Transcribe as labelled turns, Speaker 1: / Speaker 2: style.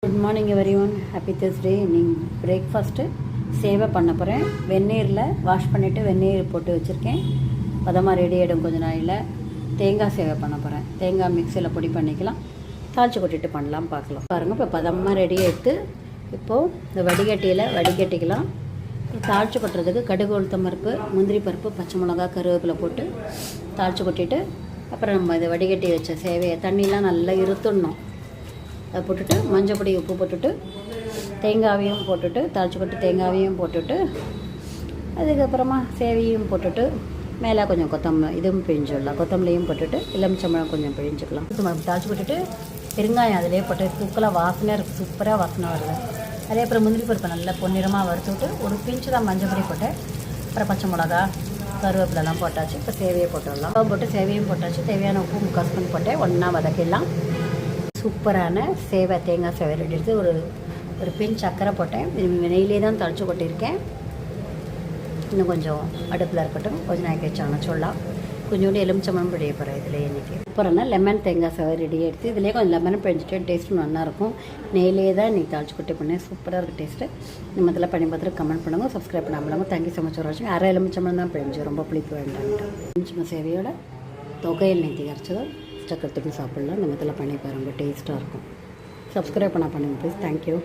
Speaker 1: Good morning everyone, happy Thursday. நீங்கள் breakfast சேவை பண்ண போகிறேன். வெந்நீரில் வாஷ் பண்ணிவிட்டு வெந்நீர் போட்டு வச்சுருக்கேன். பதமாக ரெடி ஆகிடும் கொஞ்சம் நாளில். தேங்காய் சேவை பண்ண போகிறேன். தேங்காய் மிக்சியில் பொடி பண்ணிக்கலாம், தாளித்து கொட்டிட்டு பண்ணலாம், பார்க்கலாம். பாருங்கள், இப்போ பதமாக ரெடி ஆகிட்டு இப்போது இந்த வடிகட்டியில் வடிகட்டிக்கலாம். தாளித்து கொட்டுறதுக்கு கடுகு, உளுத்தம் பருப்பு, முந்திரி பருப்பு, பச்சை மிளகா, கருவேப்பிலை போட்டு தாளித்து கொட்டிட்டு அப்புறம் நம்ம இதை வடிகட்டி வச்ச சேவையை தண்ணிலாம் நல்லா இருத்துடணும். அதை போட்டுட்டு மஞ்சள் பொடி, உப்பு போட்டுட்டு தேங்காயையும் போட்டுட்டு தாளித்து கொட்டு தேங்காயையும் போட்டுட்டு அதுக்கப்புறமா சேவையும் போட்டுட்டு மேலே கொஞ்சம் இதுவும் பிழிஞ்சிடலாம். கொத்தமல்லியும் போட்டுட்டு எலுமிச்சம்பழம் கொஞ்சம் பிழிஞ்சிக்கலாம். தாளித்து போட்டுட்டு பெருங்காயம் அதிலே போட்டு தூக்கலாக வாசனையாக இருக்குது, சூப்பராக வாசனை வருது. அதே அப்புறம் முந்திரி பருப்பு நல்லா பொன்னிறமாக வறுத்து விட்டு ஒரு பிஞ்சு தான் மஞ்சள் பொடி போட்டேன். அப்புறம் பச்சை மிளகா, கருவேப்பிலெல்லாம் போட்டாச்சு. இப்போ சேவையை போட்டுடலாம். போட்டு சேவையும் போட்டாச்சு. தேவையான உப்பு 3/4 ஸ்பூன் போட்டேன். ஒன்றா வதக்கிடலாம். சூப்பரான சேவை, தேங்காய் சேவை ரெடி எடுத்து ஒரு பின் சக்கரை போட்டேன். நெய்யிலே தான் தளிச்சு கொட்டியிருக்கேன். இன்னும் கொஞ்சம் அடுப்பில் இருக்கட்டும், கொஞ்சம் நாய்க்கு வச்சாங்க சொல்லலாம். கொஞ்சோண்டு எலுமிச்சம்பழம் பிடிக்க போகிறேன் இதில் இன்றைக்கி. அப்புறம் லெமன் தேங்காய் சேவை ரெடி எடுத்து இதிலே கொஞ்சம் லெமன் பிழிஞ்சிட்டு டேஸ்ட்டும் நல்லாயிருக்கும். நெய்யிலே தான் இன்றைக்கி தளிச்சு கொட்டி பண்ணேன். சூப்பராக இருக்குது டேஸ்ட்டு. நம்ம இதில் பண்ணி பார்த்துட்டு கமெண்ட் பண்ணுங்கள், சப்ஸ்கிரைப் பண்ணாமல். தேங்க்யூ ஸோ மச் ஃபார் வாட்சிங். அரை எலுமிச்சம்பழம் தான் பிழிஞ்சு, ரொம்ப புளிப்பு வேண்டாம்ட்டு. எலுமிச்சம்பழம் சேவையோட தொகையில் நேற்று அரைச்சதும் சக்கரை தொட்டு சாப்பிட்லாம். நம்ம இதில் பண்ணி பாருங்கள், டேஸ்ட்டாக இருக்கும். சப்ஸ்கிரைப் பண்ண பண்ணுங்கள் ப்ளீஸ். தேங்க்யூ.